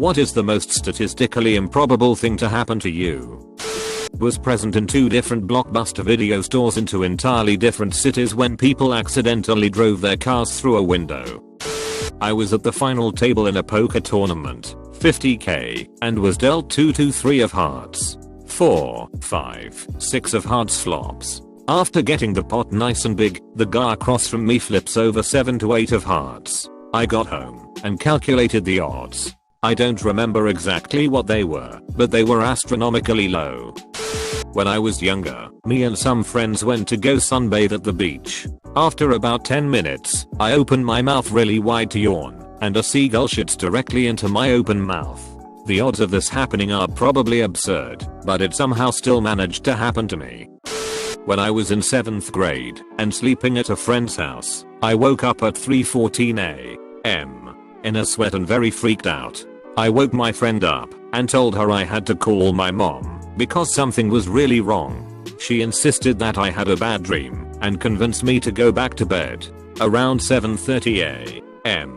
What is the most statistically improbable thing to happen to you? Was present in 2 different Blockbuster video stores in 2 entirely different cities when people accidentally drove their cars through a window. I was at the final table in a poker tournament, 50k, and was dealt 2-3 of hearts, 4, 5, 6 of hearts flops. After getting the pot nice and big, the guy across from me flips over 7-8 of hearts. I got home and calculated the odds. I don't remember exactly what they were, but they were astronomically low. When I was younger, me and some friends went to go sunbathe at the beach. After about 10 minutes, I opened my mouth really wide to yawn, and a seagull shits directly into my open mouth. The odds of this happening are probably absurd, but it somehow still managed to happen to me. When I was in 7th grade and sleeping at a friend's house, I woke up at 3:14 a.m. in a sweat and very freaked out. I woke my friend up and told her I had to call my mom because something was really wrong. She insisted that I had a bad dream and convinced me to go back to bed. Around 7:30 a.m.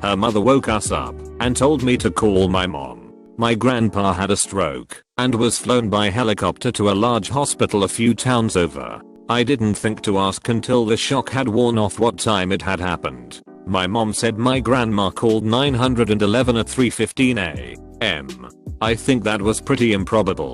her mother woke us up and told me to call my mom. My grandpa had a stroke and was flown by helicopter to a large hospital a few towns over. I didn't think to ask until the shock had worn off what time it had happened. My mom said my grandma called 911 at 3:15 a.m. I think that was pretty improbable.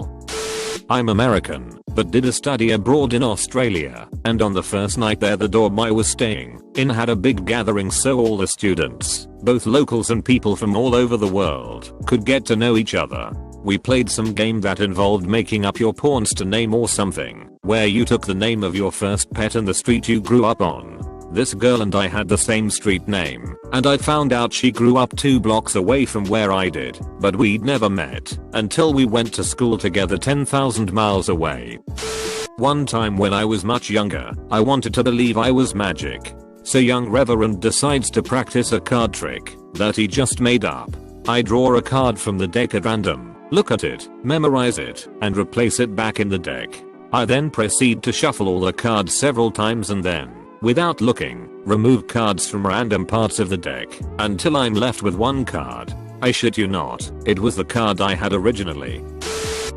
I'm American, but did a study abroad in Australia, and on the first night there the dorm I was staying in had a big gathering so all the students, both locals and people from all over the world, could get to know each other. We played some game that involved making up your pornster name or something, where you took the name of your first pet and the street you grew up on. This girl and I had the same street name, and I found out she grew up 2 blocks away from where I did, but we'd never met until we went to school together 10,000 miles away. One time when I was much younger, I wanted to believe I was magic. So young Reverend decides to practice a card trick that he just made up. I draw a card from the deck at random, look at it, memorize it, and replace it back in the deck. I then proceed to shuffle all the cards several times and then, without looking, remove cards from random parts of the deck until I'm left with one card. I shit you not, it was the card I had originally.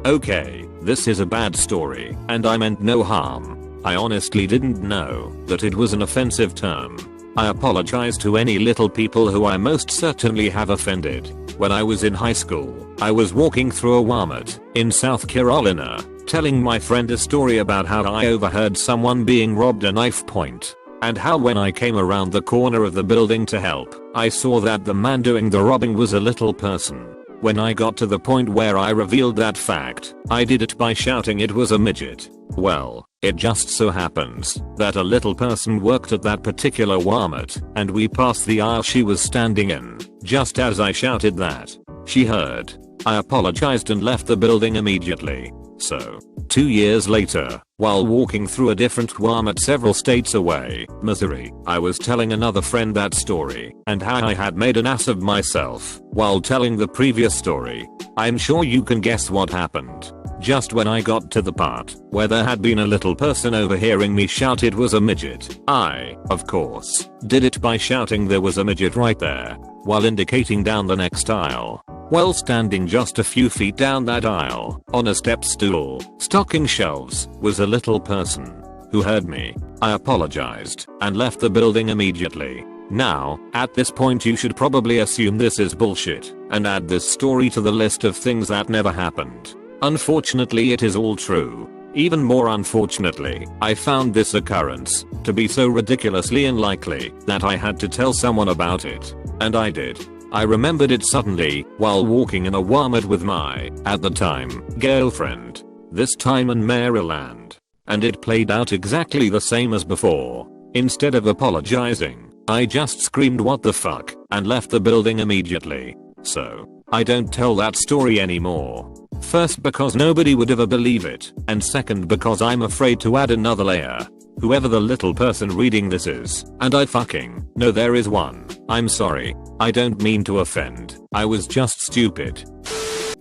Okay, this is a bad story, and I meant no harm. I honestly didn't know that it was an offensive term. I apologize to any little people who I most certainly have offended. When I was in high school, I was walking through a Walmart in South Carolina, telling my friend a story about how I overheard someone being robbed at knife point, and how when I came around the corner of the building to help, I saw that the man doing the robbing was a little person. When I got to the point where I revealed that fact, I did it by shouting it was a midget. Well, it just so happens that a little person worked at that particular Walmart, and we passed the aisle she was standing in. Just as I shouted that, she heard. I apologized and left the building immediately. So, 2 years later, while walking through a different Walmart several states away, Missouri, I was telling another friend that story and how I had made an ass of myself while telling the previous story. I'm sure you can guess what happened. Just when I got to the part where there had been a little person overhearing me shout it was a midget, I, of course, did it by shouting there was a midget right there, while indicating down the next aisle. Well, standing just a few feet down that aisle, on a step stool, stocking shelves, was a little person who heard me. I apologized and left the building immediately. Now, at this point you should probably assume this is bullshit and add this story to the list of things that never happened. Unfortunately, it is all true. Even more unfortunately, I found this occurrence to be so ridiculously unlikely that I had to tell someone about it. And I did. I remembered it suddenly while walking in a Walmart with my, at the time, girlfriend. This time in Maryland. And it played out exactly the same as before. Instead of apologizing, I just screamed what the fuck and left the building immediately. So, I don't tell that story anymore. First because nobody would ever believe it, and second because I'm afraid to add another layer. Whoever the little person reading this is, and I fucking know there is one, I'm sorry. I don't mean to offend. I was just stupid.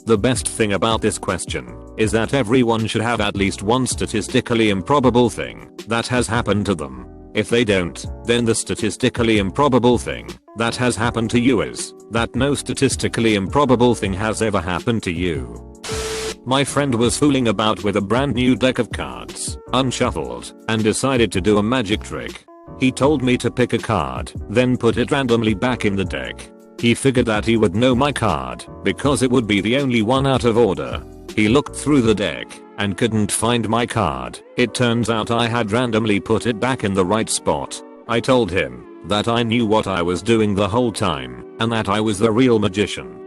The best thing about this question is that everyone should have at least one statistically improbable thing that has happened to them. If they don't, then the statistically improbable thing that has happened to you is that no statistically improbable thing has ever happened to you. My friend was fooling about with a brand new deck of cards, unshuffled, and decided to do a magic trick. He told me to pick a card, then put it randomly back in the deck. He figured that he would know my card, because it would be the only one out of order. He looked through the deck, and couldn't find my card. It turns out I had randomly put it back in the right spot. I told him that I knew what I was doing the whole time, and that I was the real magician.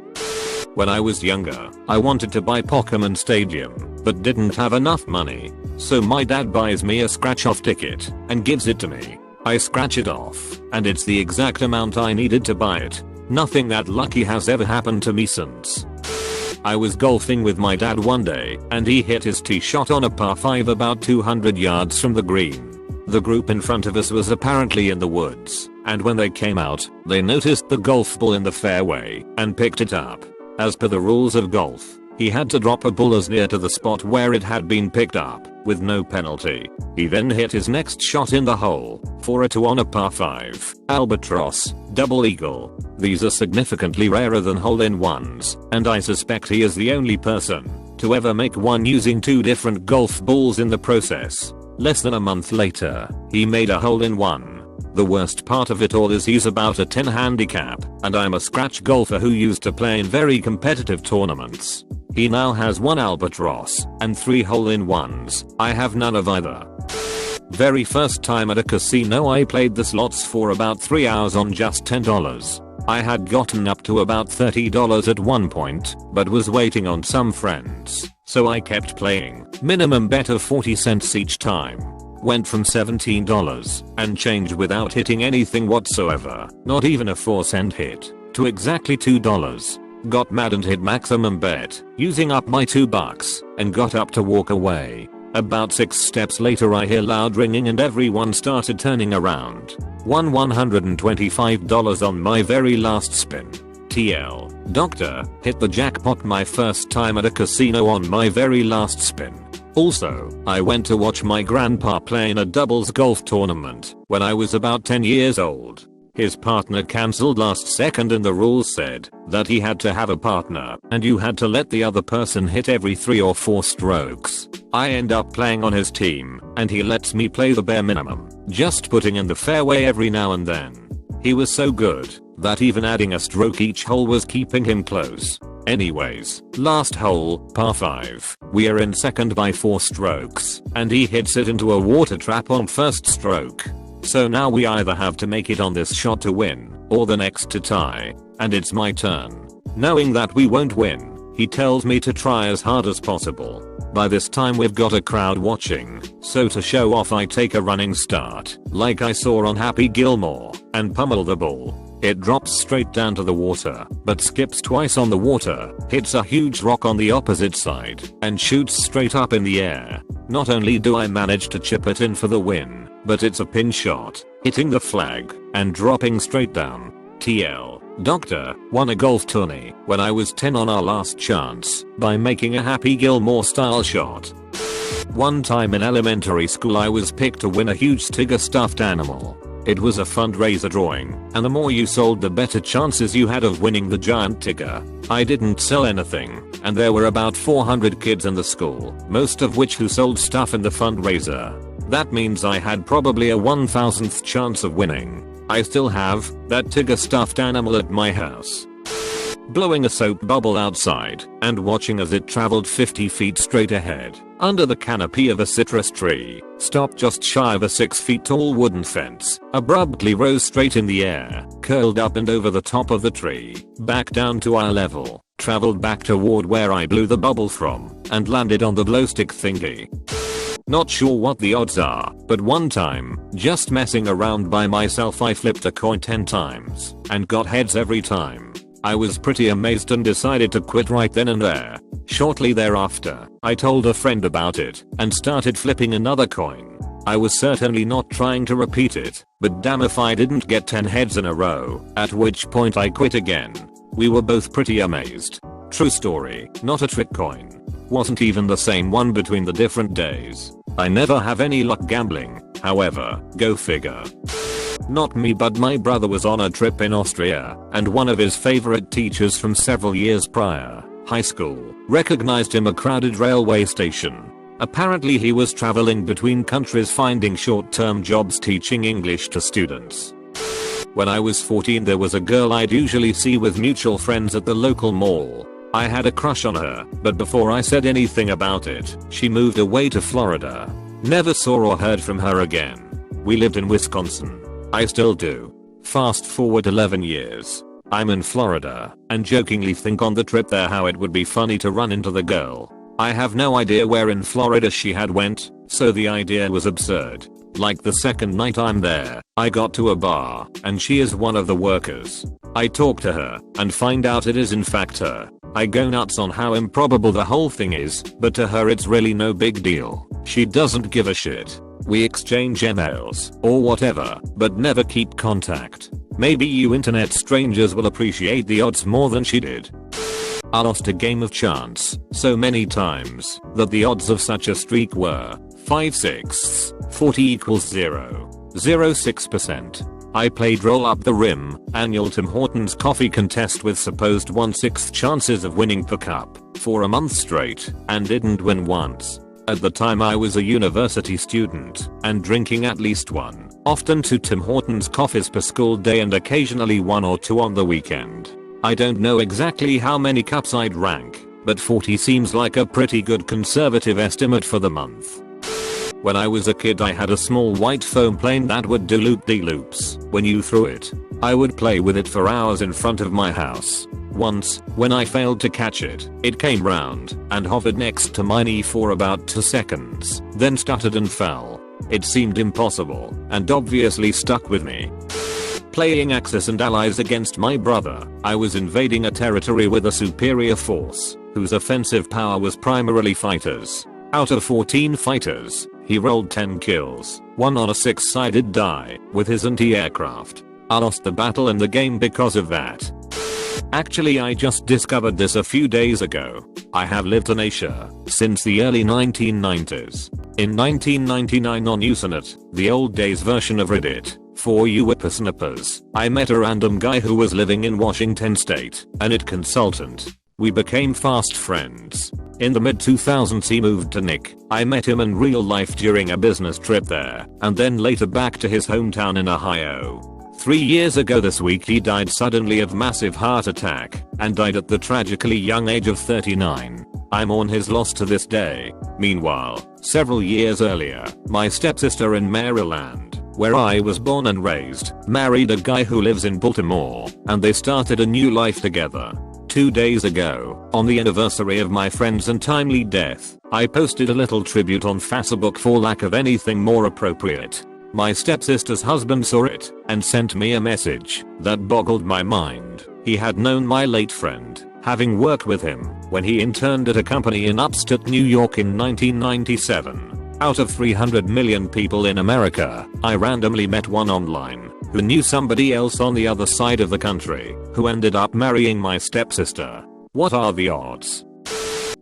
When I was younger, I wanted to buy Pokemon Stadium, but didn't have enough money. So my dad buys me a scratch-off ticket, and gives it to me. I scratch it off, and it's the exact amount I needed to buy it. Nothing that lucky has ever happened to me since. I was golfing with my dad one day, and he hit his tee shot on a par 5 about 200 yards from the green. The group in front of us was apparently in the woods, and when they came out, they noticed the golf ball in the fairway, and picked it up. As per the rules of golf, he had to drop a ball as near to the spot where it had been picked up, with no penalty. He then hit his next shot in the hole, for a 2 on a par 5, albatross, double eagle. These are significantly rarer than hole-in-ones, and I suspect he is the only person to ever make one using 2 different golf balls in the process. Less than a month later, he made a hole-in-one. The worst part of it all is he's about a 10 handicap, and I'm a scratch golfer who used to play in very competitive tournaments. He now has 1 albatross and 3 hole-in-ones. I have none of either. Very first time at a casino, I played the slots for about 3 hours on just $10. I had gotten up to about $30 at one point, but was waiting on some friends, so I kept playing. Minimum bet of 40 cents each time. Went from $17 and change without hitting anything whatsoever, not even a 4-cent hit, to exactly $2. Got mad and hit maximum bet, using up my $2, and got up to walk away. About 6 steps later I hear loud ringing and everyone started turning around. Won $125 on my very last spin. TL. Doctor, hit the jackpot my first time at a casino on my very last spin. Also, I went to watch my grandpa play in a doubles golf tournament when I was about 10 years old. His partner cancelled last second and the rules said that he had to have a partner and you had to let the other person hit every 3 or 4 strokes. I end up playing on his team and he lets me play the bare minimum, just putting in the fairway every now and then. He was so good that even adding a stroke each hole was keeping him close. Anyways, last hole, par 5, we are in second by 4 strokes, and he hits it into a water trap on first stroke. So now we either have to make it on this shot to win, or the next to tie, and it's my turn. Knowing that we won't win, he tells me to try as hard as possible. By this time we've got a crowd watching, so to show off I take a running start, like I saw on Happy Gilmore, and pummel the ball. It drops straight down to the water, but skips twice on the water, hits a huge rock on the opposite side, and shoots straight up in the air. Not only do I manage to chip it in for the win, but it's a pin shot, hitting the flag, and dropping straight down. TL. Doctor, won a golf tourney when I was 10 on our last chance, by making a Happy Gilmore style shot. One time in elementary school I was picked to win a huge Tigger stuffed animal. It was a fundraiser drawing, and the more you sold the better chances you had of winning the giant Tigger. I didn't sell anything, and there were about 400 kids in the school, most of which who sold stuff in the fundraiser. That means I had probably a 1,000th chance of winning. I still have that Tigger stuffed animal at my house. Blowing a soap bubble outside and watching as it traveled 50 feet straight ahead under the canopy of a citrus tree, stopped just shy of a 6 feet tall wooden fence, abruptly rose straight in the air, curled up and over the top of the tree, back down to eye level, traveled back toward where I blew the bubble from, and landed on the glow stick thingy. Not sure what the odds are, but one time, just messing around by myself I flipped a coin 10 times, and got heads every time. I was pretty amazed and decided to quit right then and there. Shortly thereafter, I told a friend about it, and started flipping another coin. I was certainly not trying to repeat it, but damn if I didn't get 10 heads in a row, at which point I quit again. We were both pretty amazed. True story, not a trick coin. Wasn't even the same one between the different days. I never have any luck gambling, However, go figure. Not me, but my brother was on a trip in Austria, and one of his favorite teachers from several years prior, high school, recognized him at a crowded railway station. Apparently he was traveling between countries finding short-term jobs teaching English to students. When I was 14, there was a girl I'd usually see with mutual friends at the local mall. I had a crush on her, but before I said anything about it, she moved away to Florida. Never saw or heard from her again. We lived in Wisconsin. I still do. Fast forward 11 years. I'm in Florida, and jokingly think on the trip there how it would be funny to run into the girl. I have no idea where in Florida she had went, so the idea was absurd. Like the second night I'm there, I got to a bar, and she is one of the workers. I talk to her, and find out it is in fact her. I go nuts on how improbable the whole thing is, but to her it's really no big deal. She doesn't give a shit. We exchange emails, or whatever, but never keep contact. Maybe you internet strangers will appreciate the odds more than she did. I lost a game of chance so many times that the odds of such a streak were 5/6, 40 equals 0.06%. I played Roll Up the Rim, annual Tim Hortons coffee contest with supposed 1/6 chances of winning per cup, for a month straight, and didn't win once. At the time I was a university student, and drinking at least one, often 2 Tim Hortons coffees per school day and occasionally 1 or 2 on the weekend. I don't know exactly how many cups I'd rank, but 40 seems like a pretty good conservative estimate for the month. When I was a kid I had a small white foam plane that would do loop-de-loops when you threw it. I would play with it for hours in front of my house. Once, when I failed to catch it, it came round and hovered next to my knee for about 2 seconds, then stuttered and fell. It seemed impossible, and obviously stuck with me. Playing Axis and allies against my brother, I was invading a territory with a superior force, whose offensive power was primarily fighters. Out of 14 fighters, he rolled 10 kills, 1 on a 6-sided die, with his anti-aircraft. I lost the battle and the game because of that. Actually I just discovered this a few days ago. I have lived in Asia since the early 1990s. In 1999 on Usenet, the old days version of Reddit, for you whippersnappers, I met a random guy who was living in Washington state, an IT consultant. We became fast friends. In the mid-2000s he moved to Nick. I met him in real life during a business trip there, and then later back to his hometown in Ohio. 3 years ago this week he died suddenly of massive heart attack, and died at the tragically young age of 39. I mourn his loss to this day. Meanwhile, several years earlier, my stepsister in Maryland, where I was born and raised, married a guy who lives in Baltimore, and they started a new life together. 2 days ago, on the anniversary of my friend's untimely death, I posted a little tribute on Facebook for lack of anything more appropriate. My stepsister's husband saw it, and sent me a message that boggled my mind. He had known my late friend, having worked with him when he interned at a company in upstate New York in 1997. Out of 300 million people in America, I randomly met one online who knew somebody else on the other side of the country who ended up marrying my stepsister. What are the odds?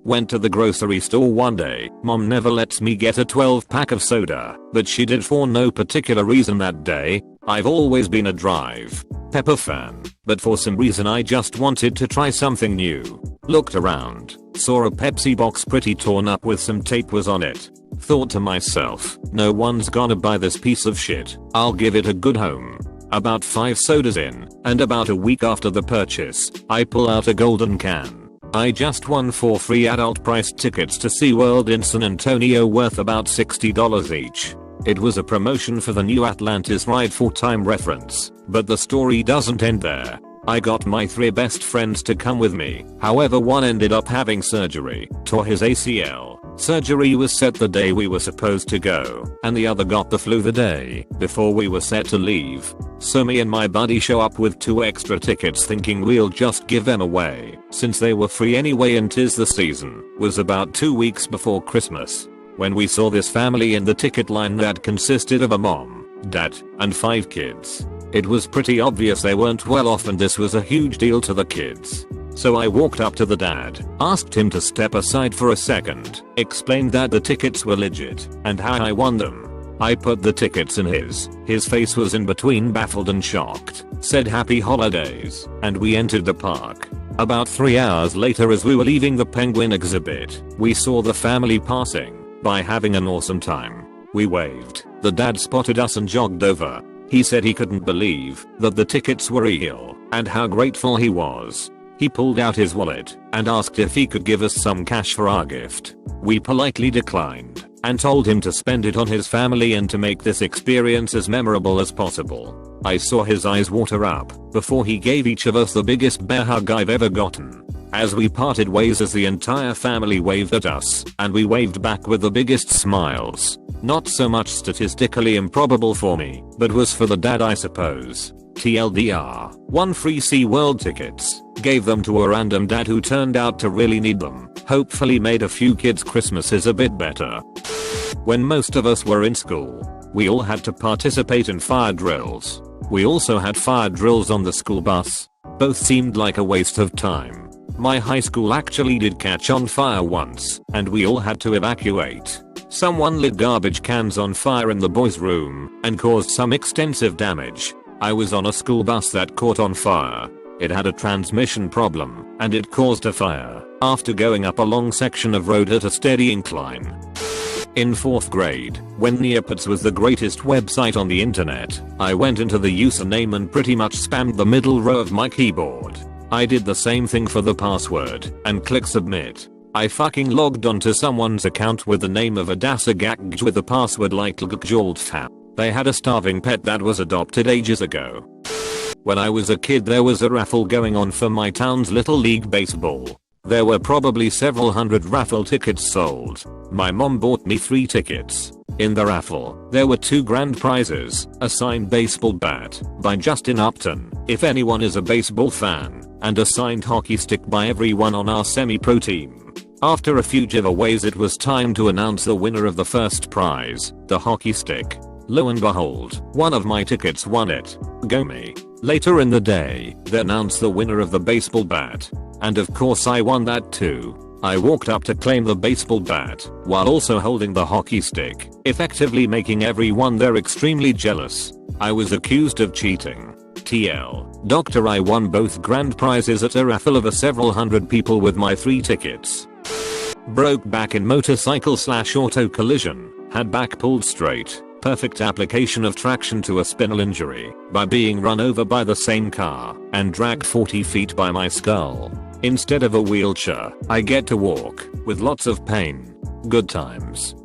Went to the grocery store one day. Mom never lets me get a 12-pack of soda, but she did for no particular reason that day. I've always been a Drive Pepper fan, but for some reason I just wanted to try something new. Looked around, saw a Pepsi box pretty torn up with some tape was on it. Thought to myself, no one's gonna buy this piece of shit. I'll give it a good home. About 5 sodas in, and about a week after the purchase, I pull out a golden can. I just won 4 free adult priced tickets to SeaWorld in San Antonio worth about $60 each. It was a promotion for the new Atlantis ride for Time reference, but the story doesn't end there. I got my 3 best friends to come with me, however one ended up having surgery, tore his ACL. Surgery was set the day we were supposed to go, and the other got the flu the day before we were set to leave. So me and my buddy show up with 2 extra tickets thinking we'll just give them away, since they were free anyway and 'tis the season. Was about 2 weeks before Christmas when we saw this family in the ticket line that consisted of a mom, dad, and 5 kids. It was pretty obvious they weren't well off and this was a huge deal to the kids. So I walked up to the dad, asked him to step aside for a second, explained that the tickets were legit, and how I won them. I put the tickets in his face was in between baffled and shocked, said happy holidays, and we entered the park. About 3 hours later, as we were leaving the penguin exhibit, we saw the family passing by having an awesome time. We waved. The dad spotted us and jogged over. He said he couldn't believe that the tickets were real and how grateful he was. He pulled out his wallet and asked if he could give us some cash for our gift. We politely declined and told him to spend it on his family and to make this experience as memorable as possible. I saw his eyes water up before he gave each of us the biggest bear hug I've ever gotten. As we parted ways, as the entire family waved at us and we waved back with the biggest smiles. Not so much statistically improbable for me, but was for the dad, I suppose. TLDR, won free SeaWorld tickets, gave them to a random dad who turned out to really need them, hopefully made a few kids' Christmases a bit better. When most of us were in school, we all had to participate in fire drills. We also had fire drills on the school bus. Both seemed like a waste of time. My high school actually did catch on fire once, and we all had to evacuate. Someone lit garbage cans on fire in the boys' room and caused some extensive damage. I was on a school bus that caught on fire. It had a transmission problem, and it caused a fire after going up a long section of road at a steady incline. In 4th grade, when Neopets was the greatest website on the internet, I went into the username and pretty much spammed the middle row of my keyboard. I did the same thing for the password and click submit. I fucking logged onto someone's account with the name of Adasagakj with the password like Lgjoldfap. They had a starving pet that was adopted ages ago. When I was a kid, there was a raffle going on for my town's Little League baseball. There were probably several hundred raffle tickets sold. My mom bought me 3 tickets. In the raffle, there were 2 grand prizes, a signed baseball bat by Justin Upton, if anyone is a baseball fan, and a signed hockey stick by everyone on our semi-pro team. After a few giveaways, it was time to announce the winner of the first prize, the hockey stick. Lo and behold, one of my tickets won it. Go me. Later in the day, they announced the winner of the baseball bat. And of course I won that too. I walked up to claim the baseball bat while also holding the hockey stick, effectively making everyone there extremely jealous. I was accused of cheating. TL. Doctor, I won both grand prizes at a raffle of several hundred people with my 3 tickets. Broke back in motorcycle/auto collision, had back pulled straight. Perfect application of traction to a spinal injury by being run over by the same car and dragged 40 feet by my skull. Instead of a wheelchair, I get to walk with lots of pain. Good times.